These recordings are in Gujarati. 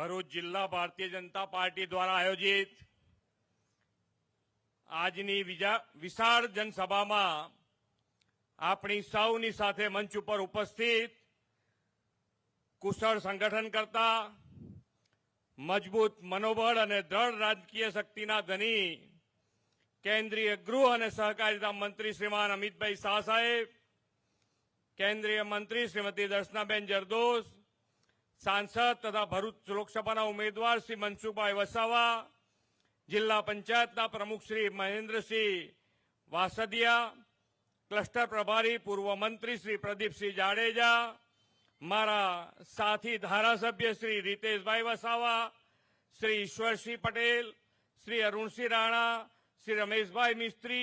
ભરૂચ જિલ્લા ભારતીય જનતા પાર્ટી દ્વારા આયોજિત આજની વિશાળ જનસભામાં આપણી સૌની સાથે મંચ ઉપર ઉપસ્થિત કુશળ સંગઠન કરતા મજબૂત મનોબળ અને દ્રઢ રાજકીય શક્તિના ધની કેન્દ્રીય ગૃહ અને સહકારિતા મંત્રી શ્રીમાન અમિતભાઈ શાહ સાહેબ, કેન્દ્રીય મંત્રી શ્રીમતી દર્શનાબેન જરદોશ, सांसद तथा भरूच लोकसभा उम्मीदवार श्री मनसुखभाई वसावा, जिला पंचायतना प्रमुख श्री महेन्द्रसिंह वासदिया, क्लस्टर प्रभारी पूर्व मंत्री श्री प्रदीपसिंह जाडेजा, मारा साथी धारासभ्य श्री रितेशभाई वसावा, श्री ईश्वरसिंह पटेल, श्री अरुणसिंह राणा, श्री रमेशभाई मिस्त्री,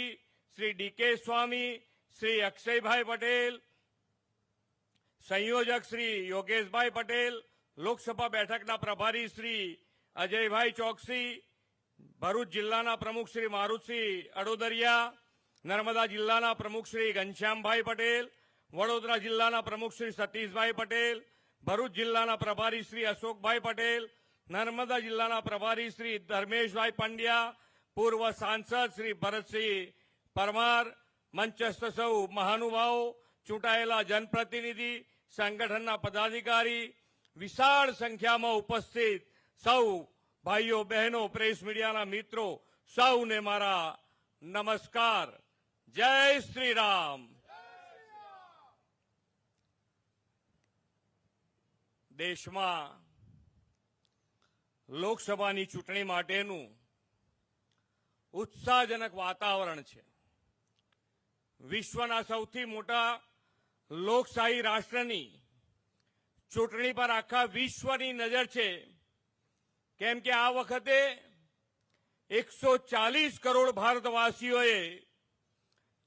श्री डीके स्वामी, श्री अक्षयभाई पटेल, संयोजक श्री योगेशभाई पटेल, लोकसभा बैठकना प्रभारी श्री अजयभाई चौकसी, भरूच जिल्लाना प्रमुख श्री मारुतसिंह अडोदरिया, नर्मदा जिल्लाना प्रमुख श्री घनश्यामभाई पटेल, वडोदरा जिल्लाना प्रमुख श्री सतीशभाई पटेल, भरूच जिल्लाना प्रभारी श्री अशोकभाई पटेल, नर्मदा जिल्लाना प्रभारी श्री धर्मेशभाई पंड्या, पूर्व सांसद श्री भरतसिंह परमार, मंचस्थ सौ महानुभावो, चूंटायेला जनप्रतिनिधि, संगठनना पदाधिकारी, विशाल संख्या में उपस्थित सौ भाईओ बहनों, प्रेस मीडिया मित्रों, सौने मारा नमस्कार। जय श्री राम। देश में लोकसभा चूंटणी माटेनु उत्साहजनक वातावरण है। विश्वना सौथी मोटा लोकशाही राष्ट्रनी चूंटणी पर आखा विश्वनी नजर छे, केम के आ वखते 140 करोड़ भारतवासीओए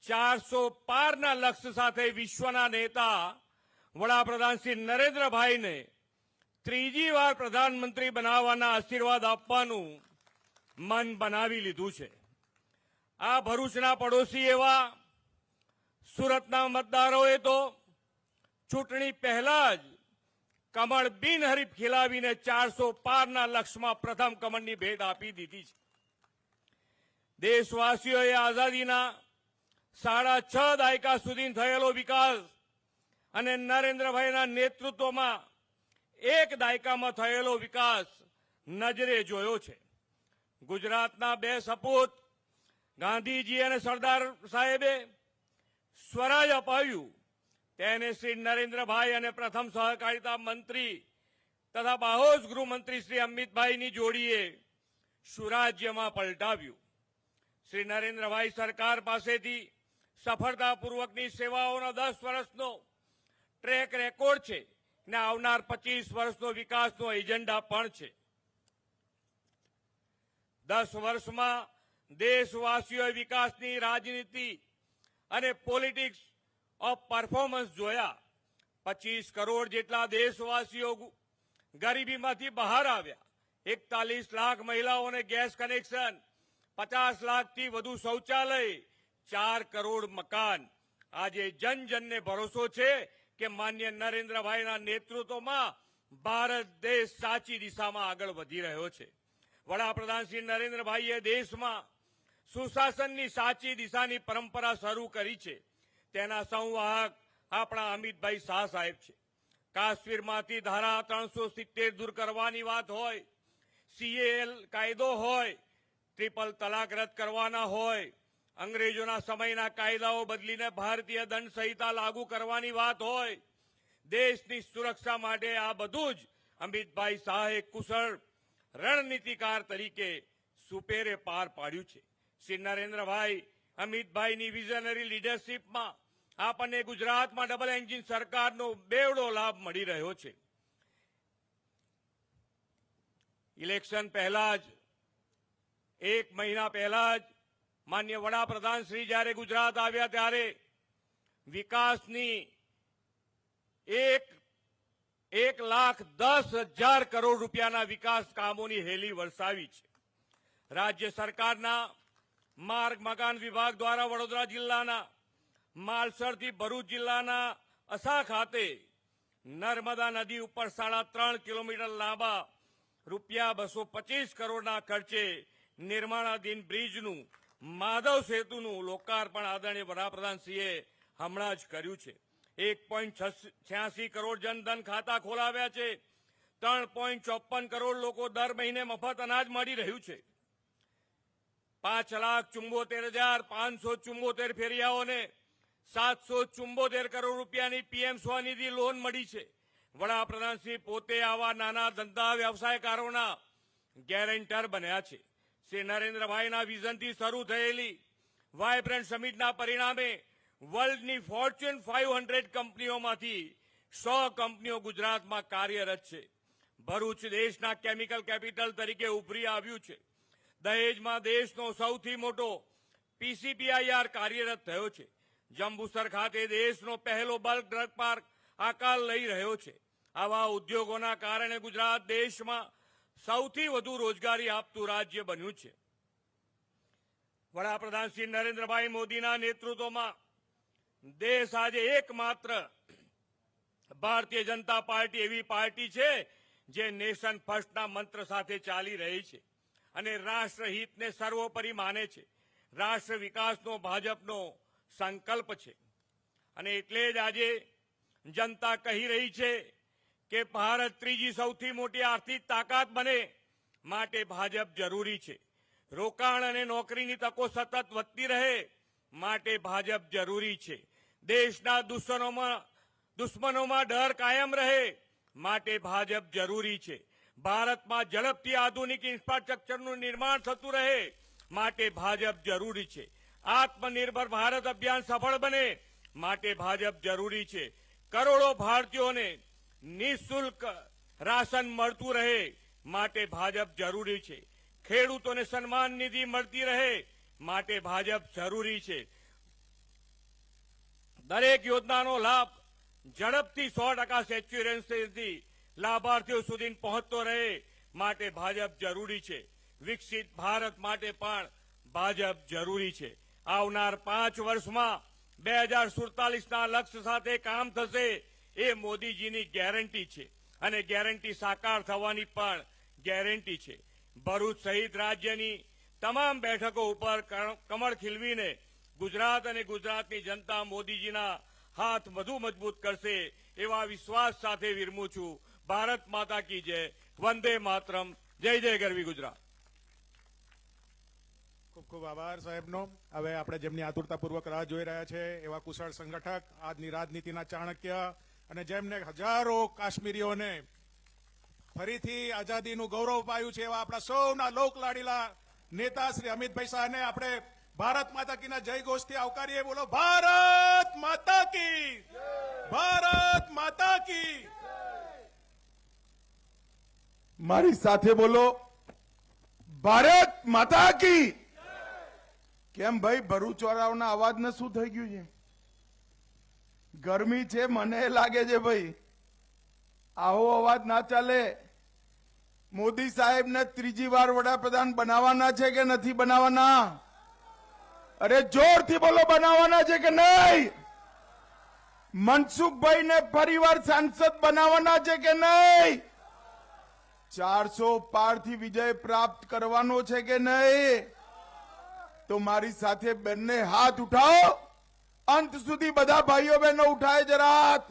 400 पारना लक्ष्य साथे विश्वना नेता वडाप्रधान श्री नरेन्द्रभाई ने त्रीजी वार प्रधानमंत्री बनाववाना आशीर्वाद आपवानुं मन बनावी लीधुं छे। आ भरूचना पड़ोशी एवा सूरतना मतदारोए तो चूंटणी पहला ज कमळ बिनहरीफ खिलावीने 400 पारना लक्ष्यमां प्रथम कमळनी भेट आपी दीधी छे। देशवासीओए आजादीना 6.5 दायका सुधी थयेलो विकास अने नरेन्द्रभाईना नेतृत्वमां 1 दायकामां थयेलो विकास नजरे जोयो छे। गुजरातना 2 सपूत गांधीजी अने सरदार साहेबे स्वराज अपाव्યું, તેને શ્રી નરેન્દ્રભાઈ અને પ્રથમ સહકારિતા મંત્રી તથા બાહોશ ગૃહમંત્રી શ્રી અમિતભાઈની જોડીએ સુરાજ્યમાં પલટાવ્યું। શ્રી નરેન્દ્રભાઈ સરકાર પાસેથી સફળતાપૂર્વકની સેવાઓનો 10 વર્ષનો ટ્રેક રેકોર્ડ છે ને આવનાર 25 વર્ષનો વિકાસનો એજન્ડા પણ છે। 10 વર્ષમાં દેશવાસીઓએ વિકાસની રાજનીતિ અને પોલિટિક્સ ऑफ परफॉर्मन्स जोया। 25 करोड़ जेटला देशवासीओ गरीबीमांथी बहार आव्या। 41 लाख महिलाओने गैस कनेक्शन, 50 लाख थी वधु शौचालय, 4 करोड़ मकान। आजे जन जन ने भरोसो छे के मान्य नरेन्द्रभाईना नेतृत्वमां भारत देश साची दिशामां आगळ वधी रह्यो छे। वडाप्रधान श्री नरेन्द्रभाईए देशमां सुशासननी साची दिशानी परंपरा शरू करी छे। तेना संवाहक आपणा अमितभाई शाह साहेब छे। काश्मीरमांथी धारा 370 दूर करवानी वात होय, सीएएल कायदो होय, ट्रिपल तलाक रद करवाना होय, अंग्रेजोना समयना कायदाओ बदलीने भारतीय दंड संहिता लागू करवानी वात होय, देशनी सुरक्षा माटे आ बधुं ज अमितभाई शाहे कुशळ रणनीतिकार तरीके सुपेरे पार पाड्युं छे। श्री नरेन्द्रभाई अमितभाईनी विजनरी लीडरशीपमां आपने गुजरात में डबल एंजीन सरकारनो बेवडो लाभ मळी रह्यो छे। इलेक्शन पहला ज 1 महीना पहला ज मान्य वडाप्रधान श्री ज्यारे गुजरात आव्या त्यारे विकासनी 1,10,000 करोड़ रूपियाना विकास कामोनी हेली वरसावी छे। राज्य सरकारना मार्ग मकान विभाग द्वारा वडोदरा जिल्लाना मालसर थी भरूच जिल्लाना असा खाते नर्मदा नदी पर 3.5 किलोमीटर लांबा રૂપિયા 225 કરોડના ખર્ચે નિર્માણાધીન બ્રિજનું માધવ સેતુનું લોકાર્પણ આદરણીય વડાપ્રધાનશ્રીએ હમણાં જ કર્યું છે. 1.86 કરોડ જનધન ખાતા ખોલાવ્યા છે. 3.54 કરોડ લોકો દર મહિને મફત અનાજ મળી રહ્યું છે. 5,74,574 ફેરિયાઓને 774 કરોડ રૂપિયાની પીએમ સ્વનિધિ લોન મળી છે. વડાપ્રધાનશ્રી પોતે આવા નાના ધંધા વ્યવસાયકારોના ગેરંટર બન્યા છે. શ્રી નરેન્દ્રભાઈના વિઝનથી શરૂ થયેલી વાયબ્રન્ટ સમિટના પરિણામે વર્લ્ડની ફોર્ચ્યુન 500 કંપનીઓમાંથી 100 કંપનીઓ ગુજરાતમાં કાર્યરત છે. ભરૂચ દેશના કેમિકલ કેપિટલ તરીકે ઉભરી આવ્યું છે. દહેજમાં દેશનો સૌથી મોટો પીસીપીઆઈઆર કાર્યરત થયો છે. જંબુસર ખાતે દેશનો પહેલો બલ્ક ડ્રગ પાર્ક આકાર લઈ રહ્યો છે. આવા ઉદ્યોગોના કારણે ગુજરાત દેશમાં સૌથી વધુ રોજગારી આપતું રાજ્ય બન્યું છે. વડાપ્રધાન શ્રી નરેન્દ્રભાઈ મોદીના નેતૃત્વમાં દેશ આજે એકમાત્ર ભારતીય જનતા પાર્ટી એવી પાર્ટી છે જે નેશન ફર્સ્ટના મંત્ર સાથે ચાલી રહી છે અને રાષ્ટ્રહિતને સર્વોપરી માને છે. રાષ્ટ્ર વિકાસનો ભાજપનો સંકલ્પ છે અને એટલે જ આજે જનતા કહી રહી છે કે ભારત ત્રીજી સૌથી મોટી આર્થિક તાકાત બને માટે ભાજપ જરૂરી છે. રોકાણ અને નોકરીની તકો સતત વધતી રહે માટે ભાજપ જરૂરી છે. દેશના દુશ્મનોમાં ડર કાયમ રહે માટે ભાજપ જરૂરી છે. ભારતમાં ઝડપથી આધુનિક ઇન્ફ્રાસ્ટ્રક્ચરનું નિર્માણ થતું રહે માટે ભાજપ જરૂરી છે. આત્મનિર્ભર ભારત અભિયાન સફળ બને માટે ભાજપ જરૂરી છે. કરોડો ભારતીયોને નિઃશુલ્ક રાશન મળતું રહે માટે ભાજપ જરૂરી છે. ખેડૂતોને સન્માન નિધિ મળતી રહે માટે ભાજપ જરૂરી છે. દરેક યોજનાનો લાભ ઝડપથી 100% સેચ્યુરેશનથી લાભાર્થીઓ સુધી પહોંચતો રહે માટે ભાજપ જરૂરી છે. વિકસિત ભારત માટે પણ ભાજપ જરૂરી છે. આવનાર 5 વર્ષમાં 2047ના લક્ષ્ય સાથે કામ થશે એ મોદીજીની ગેરંટી છે અને ગેરંટી સાકાર થવાની પણ ગેરંટી છે. ભરૂચ સહિત રાજ્યની તમામ બેઠકો ઉપર કમળ ખીલવીને ગુજરાત અને ગુજરાતની જનતા મોદીજીના હાથ વધુ મજબૂત કરશે એવા વિશ્વાસ સાથે વિરમું છું. ભારત માતા કી જય. વંદે માતરમ. જય જય ગરવી ગુજરાત. ખૂબ ખૂબ આભાર સાહેબનો. હવે આપણે જેમની આતુરતાપૂર્વક રાહ જોઈ રહ્યા છે એવા કુશળ સંગઠક, આજની રાજનીતિના ચાણક્ય અને જેમને હજારો કાશ્મીરીઓને ફરીથી આઝાદીનું ગૌરવ પાયું છે એવા આપણા સૌના લોકલાડીલા નેતા શ્રી અમિતભાઈ શાહને આપણે ભારત માતા કીના જય ઘોષથી આવકારીએ. બોલો ભારત માતા કી, ભારત માતા કી. મારી સાથે બોલો ભારત માતા કી. કેમ ભાઈ ભરૂચવાળાઓના અવાજને શું થઈ ગયું છે? ગરમી છે મને લાગે છે ભાઈ, આવો અવાજ ના ચાલે. મોદી સાહેબને ત્રીજી વાર વડાપ્રધાન બનાવવાના છે કે નથી બનાવવાના? અરે જોરથી બોલો, બનાવવાના છે કે નહીં? મનસુખભાઈને ફરીવાર સાંસદ બનાવવાના છે કે નહીં? 400 પારથી વિજય પ્રાપ્ત કરવાનો છે કે નહીં? તો મારી સાથે બંને હાથ ઉઠાવો. અંત સુધી બધા ભાઈઓ બહેનો ઉઠાય જરા હાથ.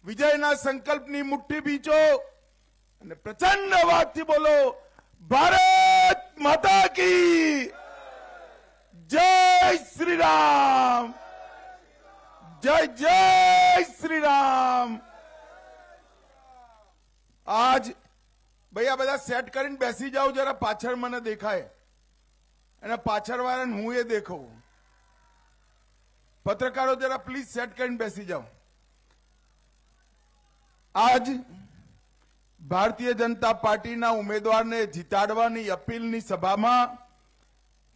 વિજયના સંકલ્પની મુઠ્ઠી બીચો અને પ્રચંડ અવાજથી બોલો ભારત માતા કી જય શ્રી રામ, જય જય શ્રી રામ. આજ ભાઈ આ બધા સેટ કરીને બેસી જાઓ જરા, પાછળ મને દેખાય અને પાછળ વાળાને હું એ દેખાઉં. પત્રકારો જરા પ્લીઝ સેટ કરીને બેસી જાઓ. આજ ભારતીય જનતા પાર્ટીના ઉમેદવારને જીતાડવાની અપીલની સભામાં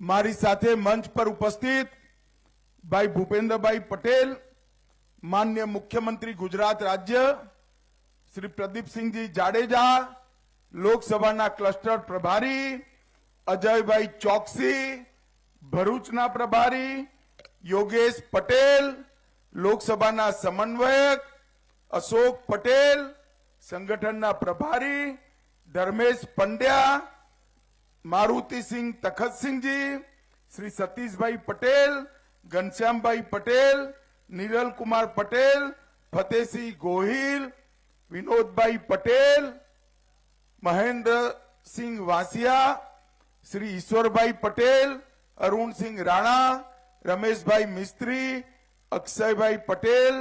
મારી સાથે મંચ પર ઉપસ્થિત ભાઈ ભૂપેન્દ્રભાઈ પટેલ, માનનીય મુખ્યમંત્રી ગુજરાત રાજ્ય શ્રી પ્રદીપસિંહજી જાડેજા, લોકસભાના ક્લસ્ટર પ્રભારી અજયભાઈ ચોકસી, ભરૂચના પ્રભારી યોગેશ પટેલ, લોકસભાના સમન્વયક અશોક પટેલ, સંગઠનના પ્રભારી ધર્મેશ પંડ્યા, મારુતિસિંહ તખતસિંહજી, શ્રી સતીશભાઈ પટેલ, ઘનશ્યામભાઈ પટેલ, નિરલકુમાર પટેલ, ફતેહસિંહ ગોહિલ, વિનોદભાઈ પટેલ, મહેન્દ્રસિંહ વાસિયા, શ્રી ઈશ્વરભાઈ પટેલ, અરુણસિંહ રાણા, રમેશભાઈ મિસ્ત્રી, અક્ષયભાઈ પટેલ,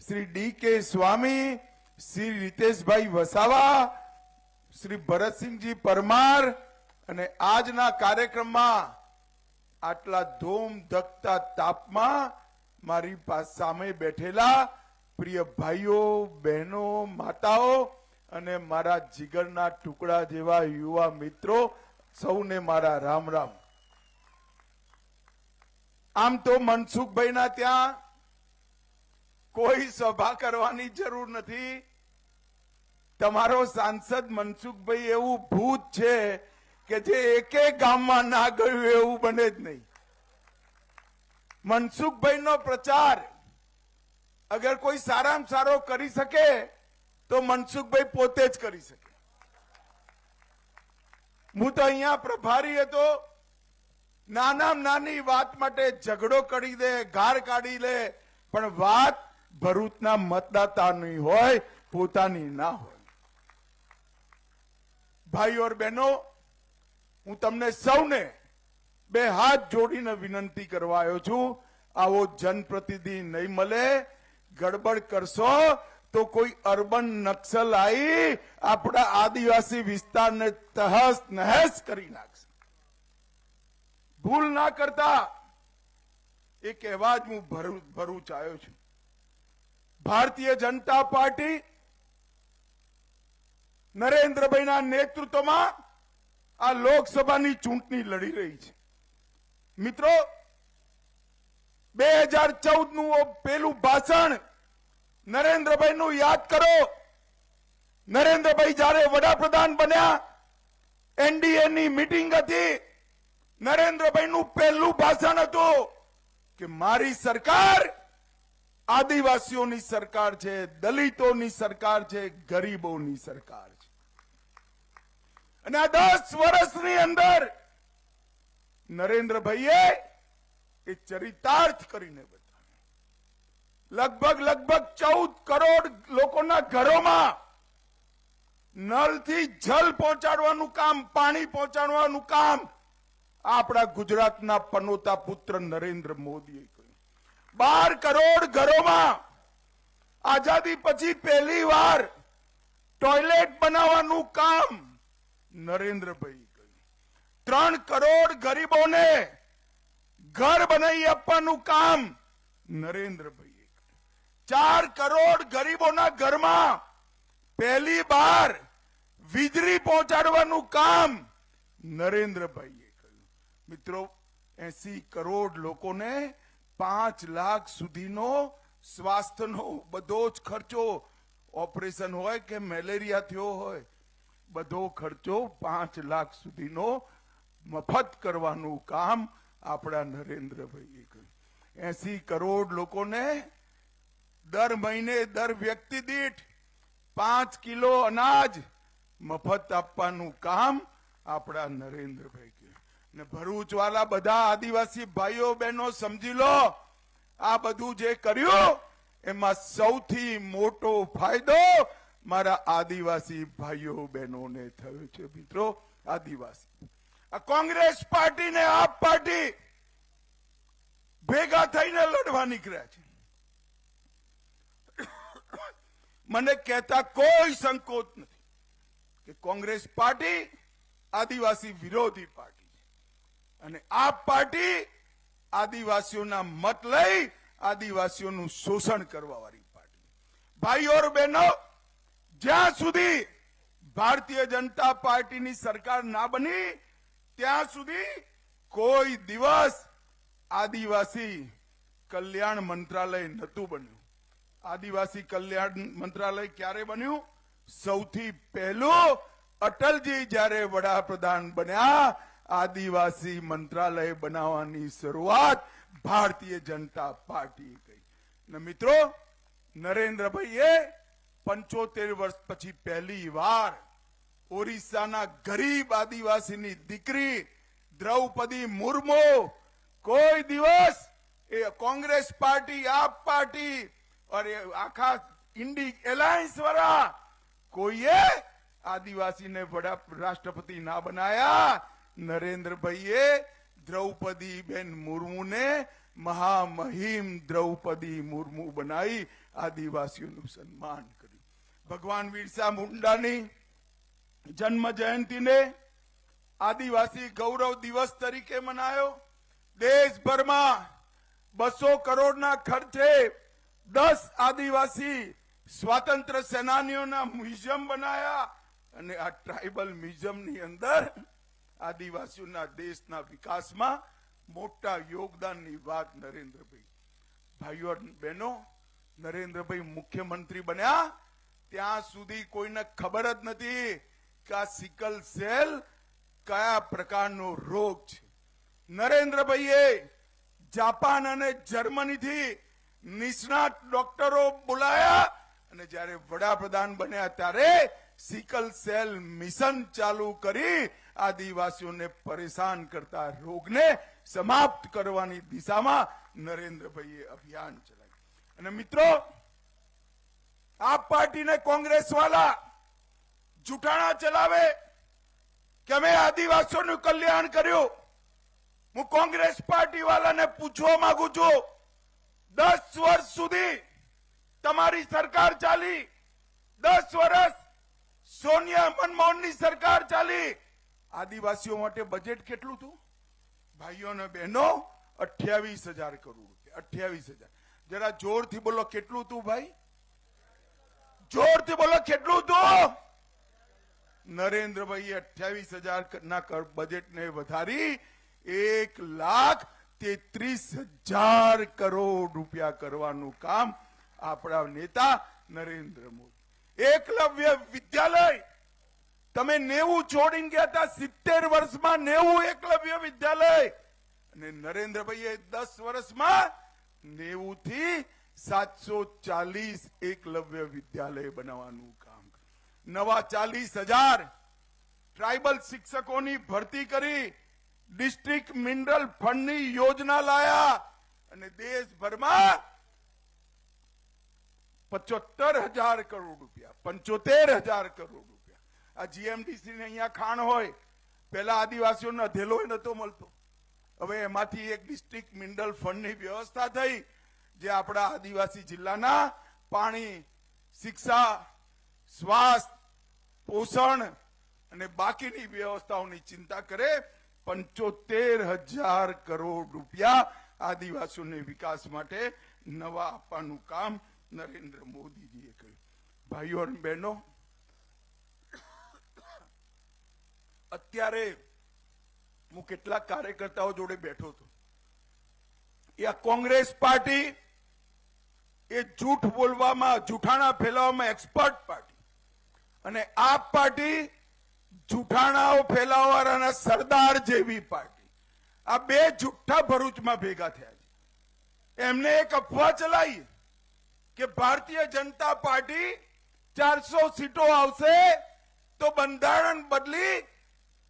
શ્રી ડી કે સ્વામી, શ્રી રીતેશભાઈ વસાવા, શ્રી ભરતસિંહજી પરમાર અને આજના કાર્યક્રમમાં આટલા ધૂમ ધકતા તાપમાં મારી પાસે સામે બેઠેલા પ્રિય ભાઈઓ, બહેનો, માતાઓ અને મારા જીગરના ટુકડા જેવા યુવા મિત્રો, સૌને મારા રામ રામ. આમ તો મનસુખભાઈના ત્યાં કોઈ સભા કરવાની જરૂર નથી. તમારો સાંસદ મનસુખભાઈ એવું ભૂત છે કે જે એકે ગામમાં ના ગયું એવું બને જ નહીં. મનસુખભાઈનો પ્રચાર અગર કોઈ સારામાં સારો કરી શકે તો મનસુખભાઈ પોતે જ કરી શકે. હું તો અહીંયા પ્રભારી હતો. નાનામાં નાની વાત માટે ઝઘડો કરી દે, ગાર કાઢી લે, પણ વાત ભરૂચના મતદાતાની હોય, પોતાની ના હોય. ભાઈઓ और બહેનો, હું તમને સૌને બે હાથ જોડીને વિનંતી કરવા આવ્યો છું. આવો જનપ્રતિનિધિ નહીં મળે. ગડબડ કરશો તો કોઈ અર્બન નક્સલ આવી આપણા આદિવાસી વિસ્તારને તહસ નહેસ કરી નાખશે. ભૂલ ના કરતા એ કહેવા જ હું ભરૂચ આવ્યો છું. ભારતીય જનતા પાર્ટી નરેન્દ્રભાઈના નેતૃત્વમાં આ લોકસભાની ચૂંટણી લડી રહી છે. મિત્રો, 2014 નું પેલું ભાષણ નરેન્દ્રભાઈનું યાદ કરો. નરેન્દ્રભાઈ જ્યારે વડાપ્રધાન બન્યા, એનડીએની મીટિંગ હતી. નરેન્દ્રભાઈનું પહેલું ભાષણ હતું કે મારી સરકાર આદિવાસીઓની સરકાર છે, દલિતોની સરકાર છે, ગરીબોની સરકાર છે. અને આ 10 વર્ષની અંદર નરેન્દ્રભાઈએ એ ચરિતાર્થ કરીને બતાવ્યું. લગભગ 14 કરોડ લોકોના ઘરોમાં નળથી જલ પહોંચાડવાનું કામ, પાણી પહોંચાડવાનું કામ આપણા ગુજરાતના પનોતા પુત્ર નરેન્દ્ર મોદીએ કર્યું. 12 કરોડ ઘરોમાં આઝાદી પછી પહેલી વાર ટોયલેટ બનાવવાનું કામ નરેન્દ્રભાઈ કર્યું. 3 કરોડ ગરીબોને ઘર બનાવી આપવાનું કામ નરેન્દ્રભાઈએ કર્યું. 4 કરોડ ગરીબોના ઘરમાં પહેલી વાર વીજળી પહોંચાડવાનું કામ નરેન્દ્રભાઈએ કર્યું. મિત્રો, 80 કરોડ લોકોને 5 લાખ સુધીનો સ્વાસ્થ્યનો બધો જ ખર્ચો, ઓપરેશન હોય કે મેલેરિયા થયો હોય, બધો ખર્ચો 5 લાખ સુધીનો મફત કરવાનું કામ આપણા નરેન્દ્રભાઈએ કર્યું. 80 કરોડ લોકોને દર મહિને દર વ્યક્તિ દીઠ 5 કિલો અનાજ મફત આપવાનું કામ આપણા નરેન્દ્રભાઈ કર્યું. ને ભરૂચ વાળા બધા આદિવાસી ભાઈઓ બહેનો સમજી લો, આ બધું જે કર્યું એમાં સૌથી મોટો ફાયદો મારા આદિવાસી ભાઈઓ બહેનોને થયો છે. મિત્રો, આદિવાસી આ કોંગ્રેસ પાર્ટી ને આપ પાર્ટી ભેગા થઈને લડવા નીકળ્યા છે. મને કહેતા કોઈ સંકોચ નથી કે કોંગ્રેસ પાર્ટી આદિવાસી વિરોધી પાર્ટી છે અને આપ પાર્ટી આદિવાસીઓના મત લઈ આદિવાસીઓનું શોષણ કરવા વાળી પાર્ટી. ભાઈઓ और બહેનો, જ્યાં સુધી ભારતીય જનતા પાર્ટીની સરકાર ના બની ત્યાં સુધી કોઈ દિવસ આદિવાસી કલ્યાણ મંત્રાલય નહોતું બન્યું. આદિવાસી કલ્યાણ મંત્રાલય ક્યારે બન્યું? સૌથી પહેલું અટલજી જ્યારે વડાપ્રધાન બન્યા, આદિવાસી મંત્રાલય બનાવવાની શરૂઆત ભારતીય જનતા પાર્ટી કરી. ને મિત્રો, નરેન્દ્રભાઈએ 75 વર્ષ પછી પહેલી વાર ઓરિસ્સાના ગરીબ આદિવાસીની દીકરી દ્રૌપદી મુર્મુ કોઈ દિવસ એ કોંગ્રેસ પાર્ટી, આપ પાર્ટી और આખા ઇન્ડી એલાયન્સ વાળા કોઈએ આદિવાસીને વડા રાષ્ટ્રપતિ ના બનાયા. નરેન્દ્રભાઈએ દ્રૌપદી બેન મુર્મુને મહામહિમ દ્રૌપદી મુર્મુ બનાવી આદિવાસીઓનું સન્માન કર્યું. ભગવાન બિરસા મુંડાની જન્મ જયંતિને આદિવાસી ગૌરવ દિવસ તરીકે મનાયો. દેશભરમાં 200 કરોડના ખર્ચે 10 આદિવાસી સ્વાતંત્ર્ય સેનાનીઓના મ્યુઝિયમ બનાયા અને આ ટ્રાઇબલ મ્યુઝિયમની અંદર આદિવાસીઓના દેશના વિકાસમાં મોટા યોગદાનની વાત નરેન્દ્રભાઈ. ભાઈઓ અને બહેનો, નરેન્દ્રભાઈ મુખ્યમંત્રી બન્યા ત્યાં સુધી કોઈને ખબર જ નથી કે આ સિકલ સેલ કયા પ્રકારનો રોગ છે. નરેન્દ્રભાઈએ જાપાન અને જર્મનીથી નિષ્ણાત ડોક્ટરો બોલાયા અને જ્યારે વડાપ્રધાન બન્યા ત્યારે સિકલ સેલ મિશન ચાલુ કરી આદિવાસીઓને પરેશાન કરતા રોગને સમાપ્ત કરવાની દિશામાં નરેન્દ્રભાઈએ અભિયાન ચલાવ્યું. અને મિત્રો, આપ પાર્ટી ને કોંગ્રેસ વાળા જૂઠાણા ચલાવે કે અમે આદિવાસીઓનું કલ્યાણ કર્યું. હું કોંગ્રેસ પાર્ટી વાળાને પૂછવા માંગુ છું, 10 વર્ષ સુધી તમારી સરકાર ચાલી, 10 વર્ષ સોનિયા મનમોહનની સરકાર ચાલી. આદિવાસીઓ માટે બજેટ કેટલું હતું ભાઈઓ અને બહેનો? 28,000 કરોડ રૂપિયા. 28,000. જરા જોરથી બોલો, કેટલું હતું ભાઈ? જોરથી બોલો, કેટલું હતું? નરેન્દ્રભાઈએ 28,000 ના બજેટને વધારી 1,33,000 કરોડ રૂપિયા કરવાનું કામ આપણા નેતા નરેન્દ્ર મોદી. એકલવ્ય વિદ્યાલય તમે 90 છોડીને ગયા હતા, 70 વર્ષમાં 90 એકલવ્ય વિદ્યાલય, અને નરેન્દ્રભાઈએ 10 વર્ષમાં 90 થી 740 એકલવ્ય વિદ્યાલય બનાવવાનું કામ કર્યું. નવા 40,000 ટ્રાઇબલ શિક્ષકોની ભરતી કરી, ડિસ્ટ્રિક્ટ મિનરલ ફંડની યોજના લાયા અને દેશભરમાં 75,000 કરોડ રૂપિયા, 75,000 કરોડ રૂપિયા. આ જીએમડીસી ને અહીંયા ખાણ હોય, પેલા આદિવાસીઓને અધેલો નતો મળતો, હવે એમાંથી એક ડિસ્ટ્રિક્ટ મિનરલ ફંડની વ્યવસ્થા થઈ, જે આપણા આદિવાસી જિલ્લાના પાણી, શિક્ષા, સ્વાસ્થ્ય, પોષણ અને બાકીની વ્યવસ્થાઓની ચિંતા કરે. 75,000 કરોડ રૂપિયા આદિવાસીઓને વિકાસ માટે નવા આપવાનું કામ નરેન્દ્ર મોદીજીએ કર્યું. ભાઈઓ અને બહેનો, અત્યારે હું કેટલાક કાર્યકર્તાઓ જોડે બેઠો હતો. એ આ કોંગ્રેસ પાર્ટી એ જૂઠ બોલવામાં, જૂઠાણા ફેલાવવામાં એક્સપર્ટ પાર્ટી, અને આપ પાર્ટી જૂઠાણાઓ ફેલાવવાના સરદાર જેવી પાર્ટી. આ બે જુઠ્ઠા ભરૂચમાં ભેગા થયા છે. એમને એક અફવા ચલાવી કે ભારતીય જનતા પાર્ટી 400 સીટો આવશે તો બંધારણ બદલી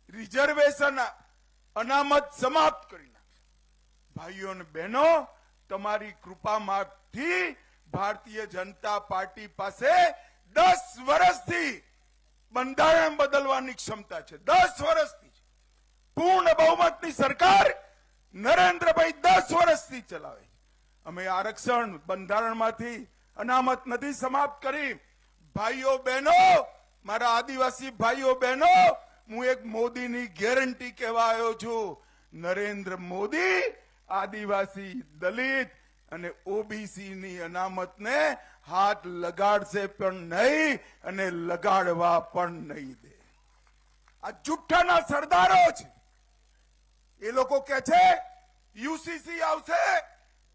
રિઝર્વેશન અનામત સમાપ્ત કરી નાખશે. ભાઈઓ અને બહેનો, તમારી કૃપામાંથી ભારતીય જનતા પાર્ટી પાસે 10 વર્ષથી બંધારણ બદલવાની ક્ષમતા છે. 10 વર્ષથી પૂર્ણ બહુમતની સરકાર નરેન્દ્રભાઈ 10 વર્ષથી ચલાવે. અમે આરક્ષણ બંધારણમાંથી અનામત નથી સમાપ્ત કરી. ભાઈઓ બહેનો, મારા આદિવાસી ભાઈઓ બહેનો, હું એક મોદીની ગેરંટી કહેવા આવ્યો છું. નરેન્દ્ર મોદી આદિવાસી, દલિત અને ઓબીસી ની અનામતને હાથ લગાડશે પણ નહીં અને લગાડવા પણ નહીં દે. આ જુઠ્ઠાના સરદારો છે. એ લોકો કહે છે યુસીસી આવશે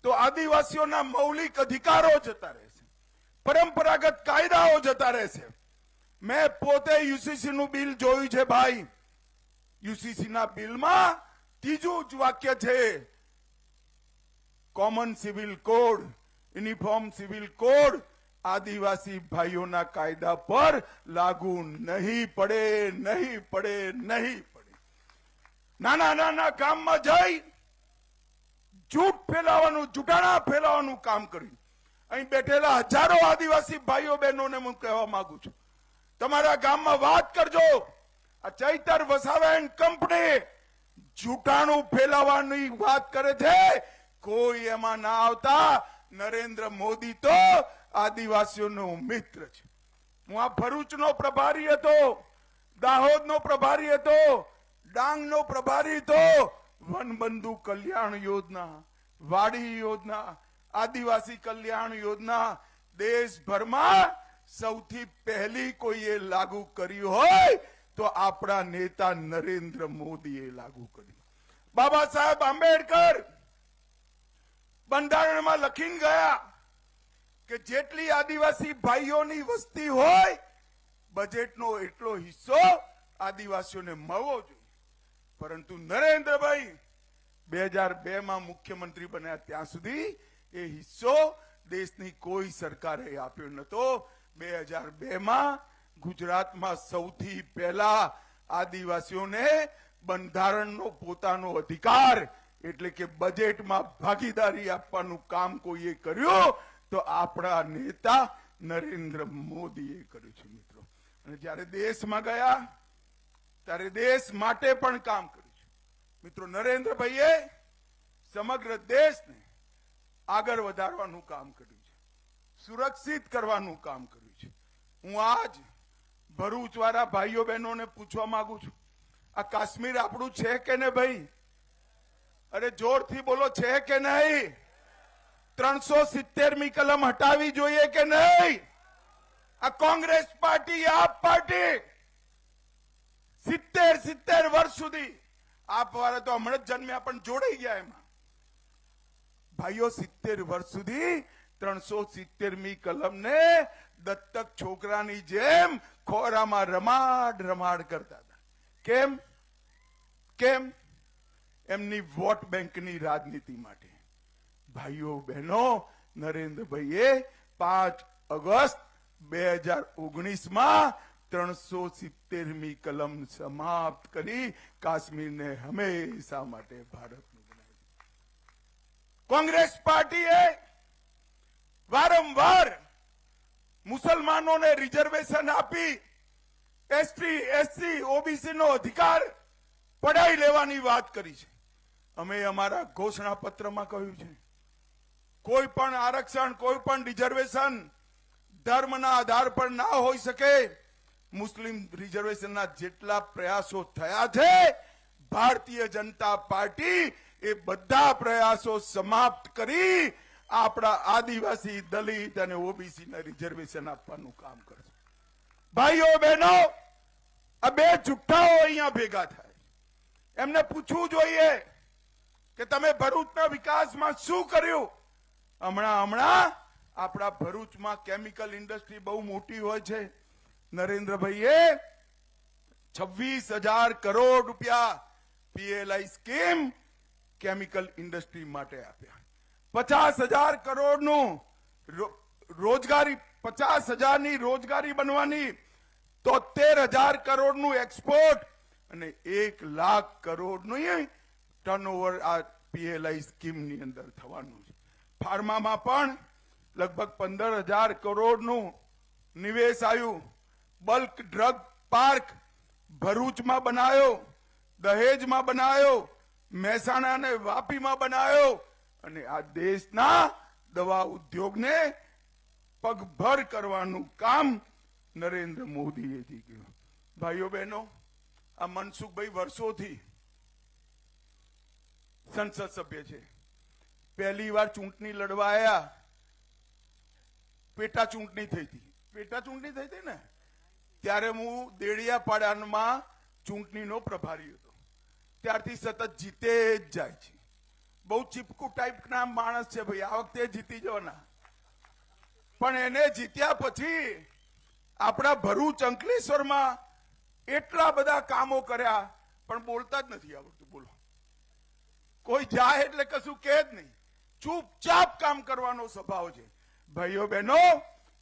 તો આદિવાસીઓના મૌલિક અધિકારો જતા રહેશે, પરંપરાગત કાયદાઓ જતા રહેશે. મેં પોતે યુસીસી નું બિલ જોયું છે ભાઈ. યુસીસી ના બિલમાં ત્રીજું જ વાક્ય છે, common civil code, uniform civil code આદિવાસી ભાઈઓના કાયદા પર લાગુ નહીં પડે, નહીં પડે, નહીં પડે. નાના નાના ગામમાં જઈ જૂઠ ફેલાવાનું, જૂઠાણા ફેલાવાનું કામ કર્યું. અહીં બેઠેલા હજારો આદિવાસી ભાઈઓ બહેનોને હું કહેવા માંગુ છું, તમારા ગામમાં વાત કરજો. આ ચૈતર વસાવા એન્ડ કંપની જૂઠાણું ફેલાવવાની વાત કરે છે, કોઈ એમાં ના આવતા. નરેન્દ્ર મોદી તો આદિવાસીઓનો મિત્ર છે. હું આ ભરૂચનો પ્રભારી હતો, દાહોદનો પ્રભારી હતો, ડાંગનો પ્રભારી હતો. વનબંધુ કલ્યાણ યોજના, વાડી યોજના, આદિવાસી કલ્યાણ યોજના દેશભરમાં સૌથી પહેલી કોઈએ લાગુ કરી હોય તો આપણા નેતા નરેન્દ્ર મોદીએ લાગુ કર્યું. બાબા સાહેબ આંબેડકર બંધારણમાં લખીને ગયા કે જેટલી આદિવાસી ભાઈઓની વસ્તી હોય બજેટનો એટલો હિસ્સો આદિવાસીઓને મળવો જોઈએ. પરંતુ નરેન્દ્રભાઈ 2002 માં મુખ્યમંત્રી બન્યા ત્યાં સુધી એ હિસ્સો દેશની કોઈ સરકારે આપ્યો નતો. 2002 માં ગુજરાતમાં સૌથી પહેલા આદિવાસીઓને બંધારણનો પોતાનો અધિકાર એટલે કે બજેટમાં ભાગીદારી આપવાનું કામ કોઈએ કર્યું તો આપણા નેતા નરેન્દ્ર મોદીએ કર્યું છે મિત્રો. અને જ્યારે દેશમાં ગયા ત્યારે દેશ માટે પણ કામ કર્યું છે મિત્રો. નરેન્દ્રભાઈએ સમગ્ર દેશને આગળ વધારવાનું કામ કર્યું છે, સુરક્ષિત કરવાનું કામ કર્યું છે. હું આજ ભરૂચ વાળા ભાઈઓ બહેનોને પૂછવા માંગુ છું, આ કાશ્મીર આપણું છે કે ને ભાઈ? અરે જોરથી બોલો, છે કે નહીં? 370મી કલમ હટાવી જોઈએ કે નહીં? આ કોંગ્રેસ પાર્ટી, આપ પાર્ટી 70 વર્ષ સુધી, આપ વાળા તો હમણાં જ જન્મ્યા પણ જોડાઈ ગયા એમાં. ભાઈઓ 70 વર્ષ સુધી 370મી કલમને દત્તક છોકરાની જેમ ખોરામાં રમાડ રમાડ કરતા હતા. કેમ? કેમ? એમની વોટ બેંકની રાજનીતિ માટે. ભાઈઓ બહેનો, નરેન્દ્રભાઈએ 5 ઓગસ્ટ 2019માં 370મી કલમ સમાપ્ત કરી કાશ્મીરને હંમેશા માટે ભારતનું બનાવ્યું. કોંગ્રેસ પાર્ટીએ વારંવાર મુસલમાનોને રિઝર્વેશન આપી એસટી, એસસી, ઓબીસી નો અધિકાર પડાવી લેવાની વાત કરી છે. અમે અમારા ઘોષણા પત્રમાં કહ્યું છે, કોઈ પણ આરક્ષણ, કોઈ પણ રિઝર્વેશન ધર્મના આધાર પર ના હોઈ શકે. મુસ્લિમ રિઝર્વેશનના જેટલા પ્રયાસો થયા છે, ભારતીય જનતા પાર્ટી એ બધા પ્રયાસો સમાપ્ત કરી આપણા આદિવાસી, દલિત અને ઓબીસી ના રિઝર્વેશન આપવાનું કામ કરશે. ભાઈઓ બહેનો, આ બે જુઠ્ઠાઓ અહીંયા ભેગા થાય. એમને પૂછવું જોઈએ કે તમે ભરૂચના વિકાસમાં શું કર્યું? હમણાં આપણા ભરૂચમાં કેમિકલ ઇન્ડસ્ટ્રી બહુ મોટી હોય છે. નરેન્દ્રભાઈએ 26,000 કરોડ રૂપિયા પીએલઆઈ સ્કીમ કેમિકલ ઇન્ડસ્ટ્રી માટે આપ્યા. 50,000 કરોડનું રોજગારી, 50,000ની રોજગારી બનવાની, 73,000 કરોડનું એક્સપોર્ટ અને 1 લાખ કરોડનું ટર્નઓવર આ પીએલઆઈ સ્કીમની અંદર થવાનું છે. ફાર્મામાં પણ લગભગ 15,000 કરોડનું નિવેશ આવ્યું. બલ્ક ડ્રગ પાર્ક ભરૂચમાં બનાવ્યો, દહેજમાં બનાવ્યો, મહેસાણા અને વાપીમાં બનાવ્યો અને આ દેશના દવા ઉદ્યોગને પગભર કરવાનું કામ નરેન્દ્ર મોદીએ કર્યું. ભાઈઓ બહેનો, આ મનસુખભાઈ વર્ષોથી સંસદ સભ્ય છે. પહેલી વાર ચૂંટણી લડવા આવ્યા, પેટા ચૂંટણી થઈ હતી. પેટા ચૂંટણી થઈ હતી ને, ત્યારે હું દેડિયાપાડામાં ચૂંટણીનો પ્રભારી હતો. ત્યારથી સતત જીતે જ જાય છે. બહુ ચીપકુ ટાઈપના માણસ છે ભાઈ, આ વખતે જીતી જવાના. પણ એને જીત્યા પછી આપણા ભરૂચ, અંકલેશ્વરમાં એટલા બધા કામો કર્યા પણ બોલતા જ નથી આવડતું. બોલો, કોઈ જાય એટલે કશું કહે જ નહીં, ચૂપચાપ કામ કરવાનો સ્વભાવ છે. ભાઈઓ બહેનો,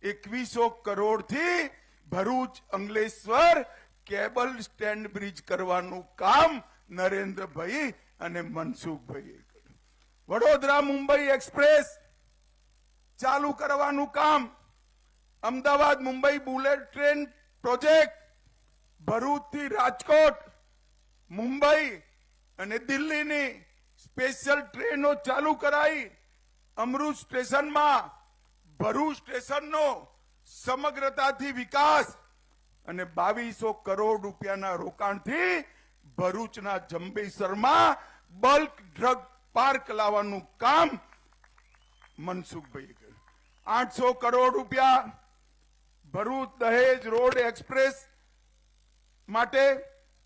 2100 કરોડથી Bharuch Ankleshwar cable stand bridge કરવાનું કામ નરેન્દ્રભાઈ અને મનસુખભાઈએ કર્યું. વડોદરા મુંબઈ એક્સપ્રેસ ચાલુ કરવાનું કામ, Ahmedabad Mumbai bullet train project, ભરૂચથી રાજકોટ, મુંબઈ અને દિલ્હીની સ્પેશિયલ ટ્રેનો ચાલુ કરાઈ. અમૃત સ્ટેશનમાં ભરૂચ સ્ટેશનનો સમગ્રતાથી વિકાસ અને 2200 કરોડ રૂપિયાના રોકાણથી ભરૂચના જંબેસરમાં બલ્ક ડ્રગ પાર્ક લાવવાનું કામ મનસુખભાઈએ કર્યું. 800 કરોડ રૂપિયા ભરૂચ દહેજ રોડ એક્સપ્રેસ માટે,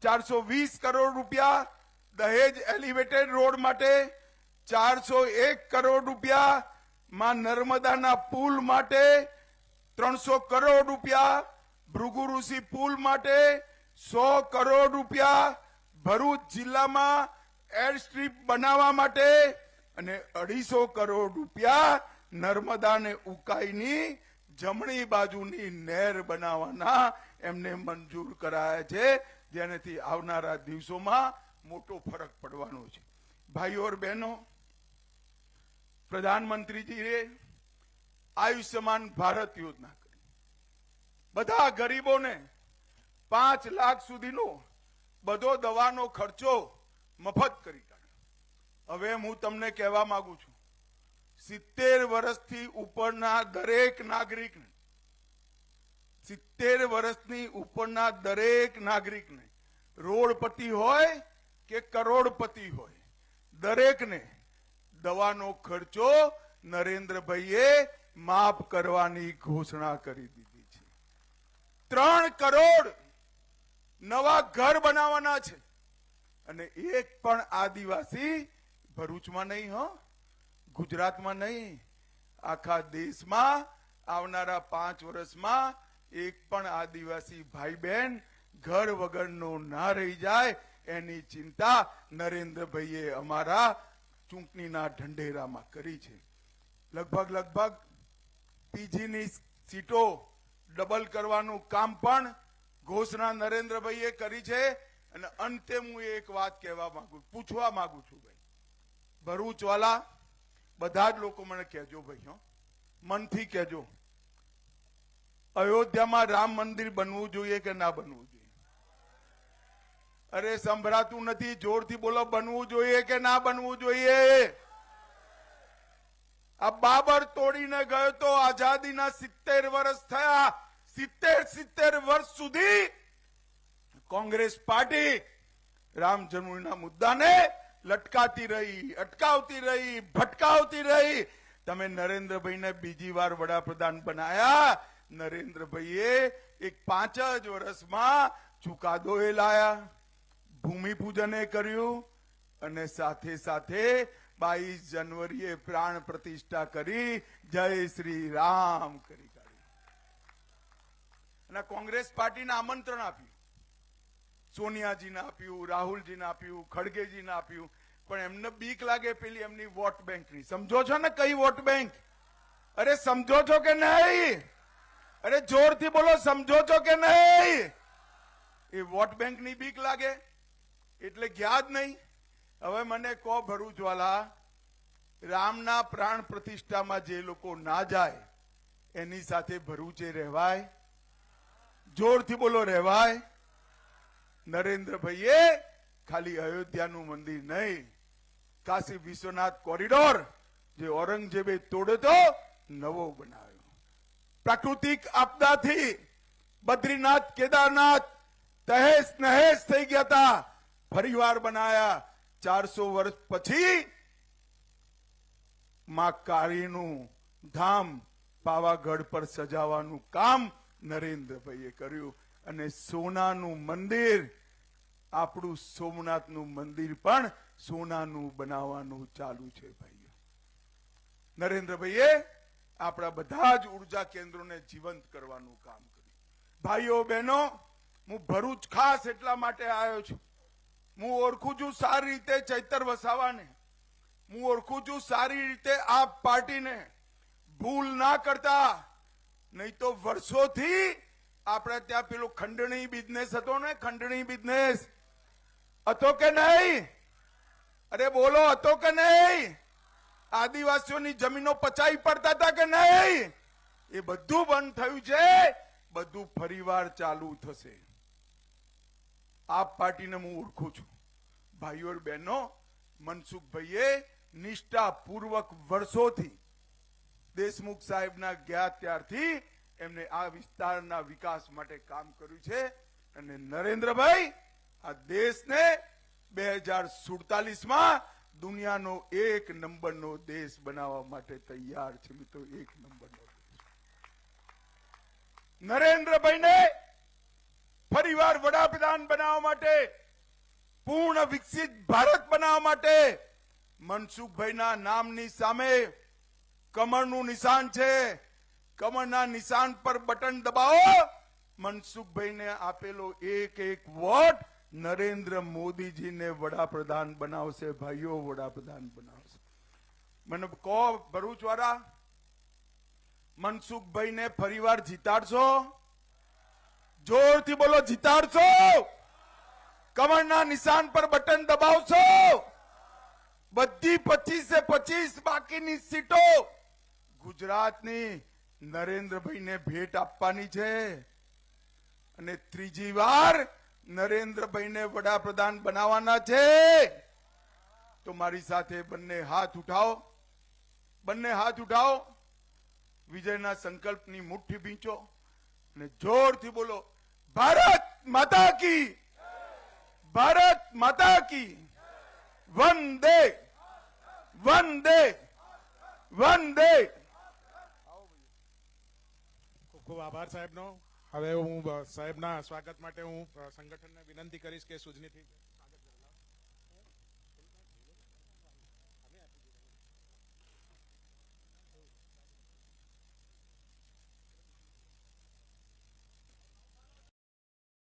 420 કરોડ રૂપિયા દહેજ એલિવેટેડ રોડ માટે, 401 કરોડ રૂપિયા માં નર્મદાના પુલ માટે, 300 કરોડ રૂપિયા ભૃગુ ઋષિ પુલ માટે, 100 કરોડ રૂપિયા ભરૂચ જિલ્લામાં એર સ્ટ્રીપ બનાવવા માટે અને 250 કરોડ રૂપિયા નર્મદા ને ઉકાઈની જમણી બાજુની નહેર બનાવવાના એમને મંજૂર કરાયા છે, જેનાથી આવનારા દિવસોમાં મોટો ફરક પડવાનો છે. ભાઈઓ और બહેનો, પ્રધાનમંત્રીજીએ આયુષ્યમાન ભારત યોજના કરી, બધા ગરીબોને 5 લાખ સુધીનો બધો દવાનો ખર્ચો મફત કરી કાઢ્યો. હવે હું તમને કહેવા માંગુ છું, 70 વર્ષથી ઉપરના દરેક નાગરિકને 70 વર્ષની ઉપરના દરેક નાગરિકને રોડપતિ હોય કે કરોડપતિ હોય, દરેકને દવાનો ખર્ચો નરેન્દ્રભાઈએ માફ કરવાની ઘોષણા કરી દીધી છે. 3 કરોડ નવા ઘર બનાવવાના છે અને એક પણ આદિવાસી ભરૂચમાં નહીં, ગુજરાતમાં નહીં, આખા દેશમાં આવનારા 5 વર્ષમાં એક પણ આદિવાસી ભાઈ બહેન ઘર વગરનો ના રહી જાય એની ચિંતા નરેન્દ્રભાઈએ અમારા ચૂંટણીના ઢંઢેરામાં કરી છે. લગભગ પીજીની સીટો ડબલ કરવાનું કામ પણ ઘોષણા નરેન્દ્રભાઈએ કરી છે. અને અંતે હું એક વાત કહેવા માંગુ, પૂછવા માંગુ છું, ભાઈ ભરૂચ વાલા બધા જ લોકો મને કહેજો ભાઈ, મનથી કહેજો, અયોધ્યામાં રામ મંદિર બનવું જોઈએ કે ના બનવું જોઈએ? અરે સંભળાતું નથી, જોરથી બોલો, બનવું જોઈએ કે ના બનવું જોઈએ? આ બાબર તોડીને ગયો તો આઝાદીના 70 વર્ષ થયા. 70 વર્ષ સુધી કોંગ્રેસ પાર્ટી રામ જન્મભૂમિના મુદ્દાને લટકાતી રહી, અટકાવતી રહી, ભટકાવતી રહી. તમે નરેન્દ્રભાઈને બીજી વાર વડાપ્રધાન બનાયા. નરેન્દ્રભાઈએ એક 5 જ વર્ષમાં ચુકાદો એ લાયા, ભૂમિપૂજન કર્યું અને સાથે સાથે 22 જાન્યુઆરીએ પ્રાણ પ્રતિષ્ઠા કરી, જય શ્રી રામ કરી કાઢી. અને કોંગ્રેસ પાર્ટીને આમંત્રણ આપ્યું, સોનિયાજીને આપ્યું, રાહુલજીને આપ્યું, ખડગેજીને આપ્યું, પણ એમને બીક લાગે પેલી એમની વોટ બેંકની. સમજો છો ને કઈ વોટ બેંક? અરે સમજો છો કે નહીં? અરે જોરથી બોલો, સમજો છો કે નહીં? એ વોટ બેંકની બીક લાગે એટલે ગયા જ નહીં. હવે મને કહો ભરૂચવાલા, રામના પ્રાણ પ્રતિષ્ઠામાં જે લોકો ના જાય એની સાથે ભરૂચે રહેવાય? જોરથી બોલો, રહેવાય? નરેન્દ્રભાઈએ ખાલી અયોધ્યાનું મંદિર નહીં, કાશી વિશ્વનાથ કોરિડોર જે ઔરંગઝેબે તોડ્યો તો નવો બનાવ્યો. પ્રાકૃતિક આપદાથી બદ્રીનાથ કેદારનાથ તહેસ નહેસ થઈ ગયા હતા, ફરીવાર બનાયા. 400 વર્ષ પછી માં કાળીનું ધામ પાવાગઢ પર સજાવવાનું કામ નરેન્દ્રભાઈએ કર્યું અને સોનાનું મંદિર, આપણું સોમનાથનું મંદિર પણ સોનાનું બનાવવાનું ચાલુ છે. ભાઈઓ, નરેન્દ્રભાઈએ આપણા બધા જ ઉર્જા કેન્દ્રોને જીવંત કરવાનું કામ કર્યું. ભાઈઓ બહેનો, હું ભરૂચ ખાસ એટલા માટે આવ્યો છું, હું ઓળખું છું સારી રીતે ચૈતર વસાવાને, હું ઓળખું છું સારી રીતે આ પાર્ટીને. ભૂલ ના કરતા નહીં તો વર્ષોથી આપણે ત્યાં પેલો ખંડણી બિઝનેસ હતો ને, ખંડણી બિઝનેસ હતો કે નહીં? અરે બોલો, હતો કે નહીં? આદિવાસીઓની જમીનો પચાવી પડતા હતા કે નહીં? એ બધું બંધ થયું છે, બધું ફરીવાર ચાલુ થશે. આપ પાર્ટીને હું ઓળખું છું. ભાઈઓ અને બહેનો, મનસુખભાઈએ નિષ્ઠાપૂર્વક વર્ષોથી દેશમુખ સાહેબના ગયા ત્યારથી એમને આ વિસ્તારના વિકાસ માટે કામ કર્યું છે. અને નરેન્દ્રભાઈ આ દેશને 2047માં દુનિયાનો 1 નંબરનો દેશ બનાવવા માટે તૈયાર છે. મિત્રો, 1 નંબરનો દેશ. નરેન્દ્રભાઈને ફરીવાર વડાપ્રધાન બનાવવા માટે, પૂર્ણ વિકસિત ભારત બનાવવા માટે મનસુખભાઈના નામની સામે કમળનું નિશાન છે. કમળના નિશાન પર બટન દબાવો. મનસુખભાઈને આપેલો એક વોટ નરેન્દ્ર મોદીજીને વડાપ્રધાન બનાવશે. ભાઈઓ, વડાપ્રધાન બનાવશે. મને કહો, ભરૂચ વાળા, મનસુખભાઈને ફરીવાર જીતાડશો? જોરથી બોલો, જીતાડશો? કમળના નિશાન પર બટન દબાવશો? બધી 25 બાકીની સીટો ગુજરાતની નરેન્દ્રભાઈને ભેટ આપવાની છે. અને ત્રીજી વાર નરેન્દ્રભાઈને વડાપ્રધાન બનાવવાના છે. તો મારી સાથે બંને હાથ ઉઠાવો, બંને હાથ ઉઠાવો. વિજયના સંકલ્પની મુઠ્ઠી ભીંચો અને જોરથી બોલો, ભારત માતા કી, ભારત માતા કી, વંદે વંદે વંદે. ખૂબ ખૂબ આભાર સાહેબનો. હવે હું સાહેબના સ્વાગત માટે હું સંગઠનને વિનંતી કરીશ કે સુજનીથી